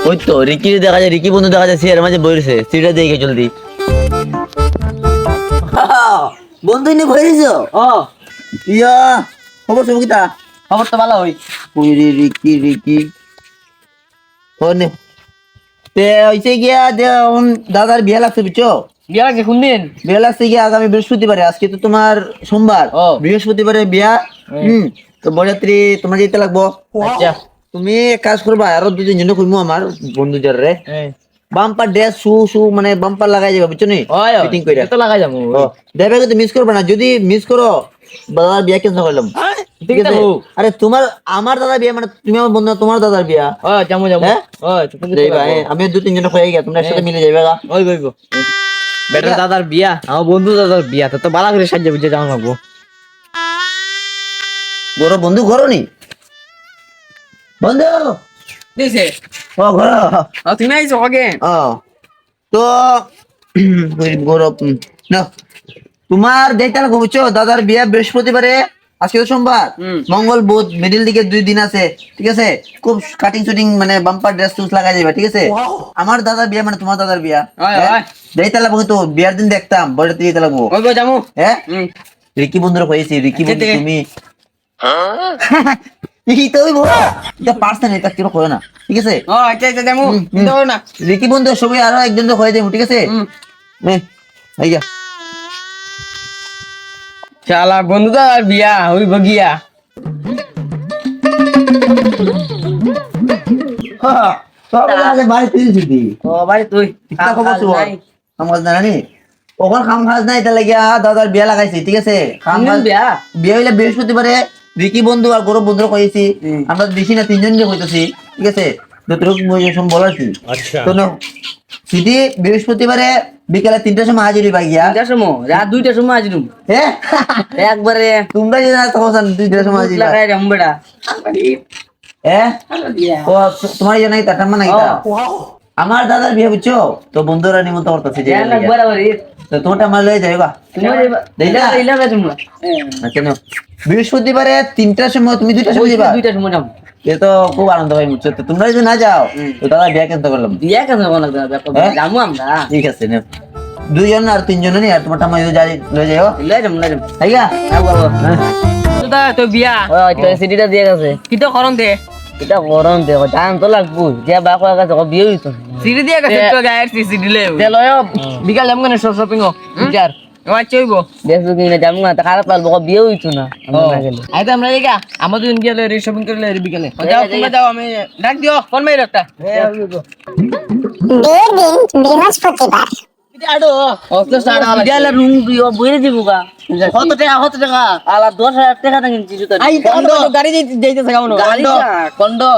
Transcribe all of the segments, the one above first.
ওই তো রিকি দেখা যায়, রিকি বন্ধু দেখা যায় সিয়ার মাঝে বইছে, সিটা দেখে জলদি। বন্ধু নি বইছো? ইয়া খবর সব কিটা? খবর তো ভালো হই। ওই রে রিকি রিকি ওনে তে হইছে গিয়া দাদার বিয়া লাগছে বুঝছো? বিয়া লাগছে কোন দিন? বিয়া লাগছে গিয়া আগামী বৃহস্পতিবারে। আজকে তো তোমার সোমবার, বৃহস্পতিবারে বিয়া। তো বরযাত্রী তোমার যেতে লাগবো। আচ্ছা তুমি এক কাজ করবা, আরো দুই তিন জন কইমু আমার বন্ধু যারে বাম্পার ড্রেস শু মানে বাম্পার লাগাই যাবে বুঝছো নি? ফিটিং কইরা তো লাগাই যাবো। দেবে কিন্তু মিস করবে না, যদি মিস করো দাদার বিয়া ক্যান্সেল করলাম। ঠিক আছে? আরে তোমার আমার দাদার বিয়া মানে তুমি আমার বন্ধু, তোমার দাদার বিয়া। যাবো হ্যাঁ? যাইবা, আমি দু তিন জন হয়ে গিয়া তোমরা একসাথে মিলে যাইবা গা। ওই বইব বেটার দাদার বিয়া, আমার বন্ধু দাদার বিয়া, তো বালা করে সাজ্জা বুঝে যাওয়া লাগবো। বড় বন্ধু ঘরো নি বন্ধু দিছে ও ঘর তুমি আইছো আগে। তো গৌরব না তোমার দেখতে লাগবো বুঝছো, দাদার বিয়া বৃহস্পতিবারে। আজকে তো সোমবার, মঙ্গল বুধ মিডিল দিকে 2 দিন আছে। ঠিক আছে? খুব কাটিং শুটিং মানে বাম্পার ড্রেস টুস লাগাই যাবে। ঠিক আছে? আমার দাদার বিয়া মানে তোমার দাদার বিয়া। দেখতে লাগবো কিন্তু বিয়ার দিন দেখতাম বড় দিতে লাগবো। যাবো। হ্যাঁ রিকি বন্ধুরা কইছি, রিকি বন্ধু তুমি রিকি তো ওই বড় এটা পার্সন, এটা কেন কই না। ঠিক আছে? আচ্ছা আচ্ছা যাবো না। রিকি বন্ধু সবাই আরো একজন তো হয়ে দেবো। ঠিক আছে? আইয়া শালা বন্ধু দাদার বিয়া ওই বগিয়া। বাড়ি তুই দিদি বাড়ি তুই আমার জানি ওখান খাম খাস নাই, এটা লাগিয়া দাদার বিয়া লাগাইছি। ঠিক আছে? বিয়া বিয়া হইলে বৃহস্পতিবারে রিকি বন্ধু আর গৌরব বন্ধু কইছি, আমরা বেশি না 3 জন যে হইতাছি। ঠিক আছে? যতটুকু বলাছি। তো সিটি বৃহস্পতিবারে বিকালে 3টার সময় হাজির হইবা গিয়া। 3টার সময় রাত 2টার সময় হাজির হইব। হ্যাঁ একবারে তোমরা যে না তখন 2টার সময় হাজির লাগাই যাম বেটা। হ্যাঁ ও তোমার জানাই তার মানে এটা আমার দাদার বিয়ে বুঝছো, তো বন্ধুরা নিমন্ত্রণ করতেছে যে তো তোমারটা আমার লয়ে যাইবা। কেন বৃহস্পতিবারে 3টার সময়, তুমি 2টার সময় যাবা? 2টার সময় যাম। এ তো খুব আনন্দ হয় বুঝছো। তো তোমরা যদি না যাও তো দাদা বিয়ে কেন করলাম। বিয়া কেন যাবো আমরা। ঠিক আছে না 2 জন আর 3 জন নি, আর তোমারটা আমি যাই লয়ে যাও। লয়ে যাম আইগা দাদা তো বিয়া সিটিটা দিয়ে গেছে কি তো করন দে এটা করন দে টাইম তো লাগবো যে বা কয় গেছে বিয়ে হইতো সিটি দিয়ে গেছে তো গায়ের সিটি লে দে লয় বিকাল যাম কেন শপিং ও বিচার আমার চইবো দেখো কি না যাম না তা খারাপ লাগবো বিয়ে হইতো না আমরা না গেলে আইতো আমরা এগা আমাদের দিন গেলে রে শপিং করলে বিকালে যাও তোমরা যাও আমি ডাক দিও ফোন মাইর একটা বিয়ের দিন বৃহস্পতিবার। আড়ো অত সাড়া বিয়ালা রুম দিও বইরে দিবগা কত টাকা আলা 10000 টাকা দাম কিনছি জুতা আই কন্ডো গাড়ি যাইতেছে কেমন গাড়ি কন্ডো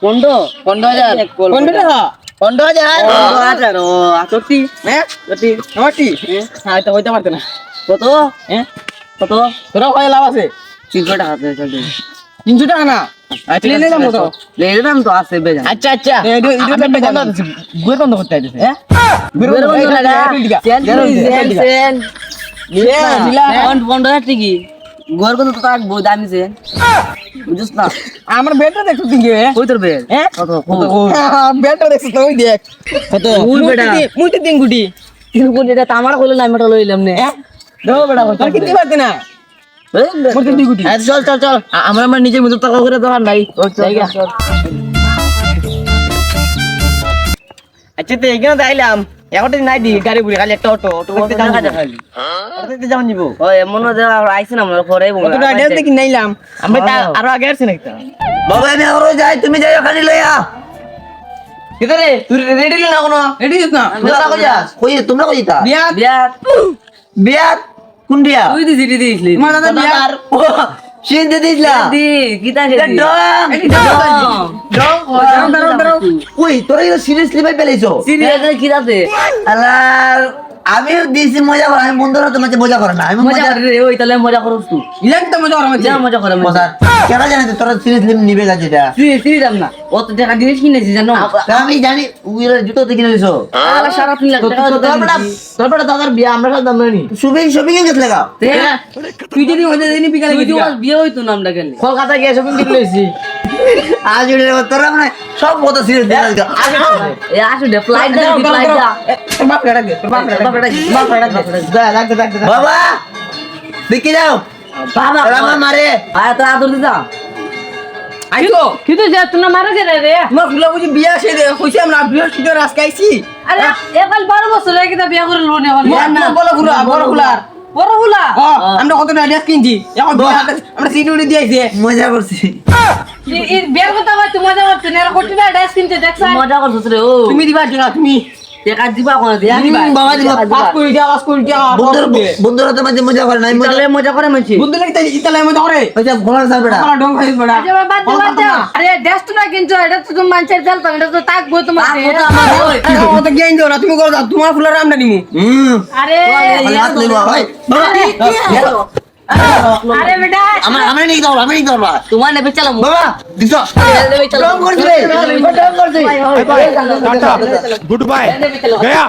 কন্ডো কন্ডো হাজার কন্ডো টাকা কন্ডো হাজার ও আচটি হ্যাঁ আচটি আমারটি হ্যাঁ তো হইতে পারতে না কত হ্যাঁ কত তোরা কয় লাভ আছে 300 টাকা আছে চল 300 টাকা না প্লেনে দাম কত প্লেনে দাম তো আছে বেজা আচ্ছা আচ্ছা এটা গুয়ের বন্ধ করতে আইছে হ্যাঁ গুয়ের বন্ধ লাগা সেন নিলা বন্ধ আছে কি গুয়ের বন্ধ তো তাক বই দামি সে বুঝছ না আমার বেলটা দেখছ দিকে কই তোর বেল হ্যাঁ কত বেলটা দেখছ তো ওই দেখ কত ওই বেটা মুইতে 3 গুটি 3 গুটি এটা আমার কইলে না মেটা লইলাম নে হ্যাঁ দাও বেটা তোর কিনতে পারতে না মুইতে 2 গুটি চল চল চল আমরা নিজে মজুর টাকা করে দোকান নাই জায়গা আচ্ছা তো এখানে যাইলাম একটা নাই দি গাড়ি বুড়ি খালি একটা অটো করতে যাওয়া যায় খালি অটোতে যাওয়া নিব ও এমন না আইছে না আমরা পরে বলবো অটো আইছে কি নাইলাম আমরা আরো আগে আসছে নাকি বাবা আমি আরো যাই, তুমি যাইও খালি লইয়া। কিদারে তুই রেডি না কোনো রেডি না তোমরা কই যাস? তোমরা কই যাতা? বিয়া বিয়া বিয়া কোন বিয়া? তুই দি সিটি দিছলি মা দাদা বিয়া সিন দে দিছলা দি কিতা রে ডং দাঁড়াও কই তোরা এটা সিরিয়াসলি ভাই পেলাইছো? সিরিয়াসলি কিদাতে আলার আমিও দিছি মজা করা, আমি বন্ধুরা তো মজা করে না, আমি মজা করে রে ওই তাহলে মজা করছ তুই ইলাক তো মজা করে মজা করে মজা কেন জানিস তোরা সিরিয়াসলি নিবে গা যেটা সিরিয়াসলি দাম না অত টাকা জিনিস কিনেছি জানো আমি জানি উইরা জুতো থেকে কিনেছো আলা সারা 3 লাখ টাকা তোর দাদার বিয়া আমরা সব দাম নেই শপিং এ গেছ লাগা তুই যদি ওই দিন বিকালে বিয়ে হইতো না আমরা গেলে কলকাতা গিয়ে শপিং করে লইছি আজ উড়ে তোরা মানে সব কথা সিরিয়াস দে আজকে এ আসু দে ফ্লাইট দে ফ্লাইট দে বাপ রে ডাক দে বাপ রে ডাক দে বাবা দেখি যাও বাবা রামা মারে আয় তো আদর দিতা আইছো কিন্তু যে তুই মারা কে রে তোমার ফুলা বুঝি বিয়া সে কইছি আমরা বৃহস্পতিবার আজকে আইছি আরে একাল 12 বছর হয়ে গেছে বিয়া করে লোন এখন না বড় ফুলা বড় হুলা আমরা কত টাকা ড্রেস কিনছি এখন আমরা সিকিউরিটি দিয়েছি মজা করছি এই বিয়ার কথা কই তুই মজা করছিস না কোটি টাকা ড্রেস কিনতে দেখছ মজা করছস রে ও তুমি দিবা টাকা তুমি টাকা দিবা কোন দিয়া দিবা বাবা দিবা পাস করে দিয়া পাস করে দিয়া বন্ধুরা তো মাঝে মজা করে নাই মজা তাহলে মজা করে মানছি বুদ্ধ লাগতে ইতালে মধ্যে করে ওই যে ঘোড়া সাহেব বেটা আমার ডং খাই বড়া আরে বাবা বাদ দে আরে ড্রেস তো না কিনছো এটা তো তুমি মানছে চলতো এটা তো তাকবো তোমার ও তো গেইন দাও না তুমি করো তোমার ফুলা রামনা নিমু আরে হাত নিবা ভাই আরে বেটা আমার নেই দাও তোমার নেবে চলো বাবা দিছো নেবে চলো ডং করছি রে ডং করছি गुड बाय गया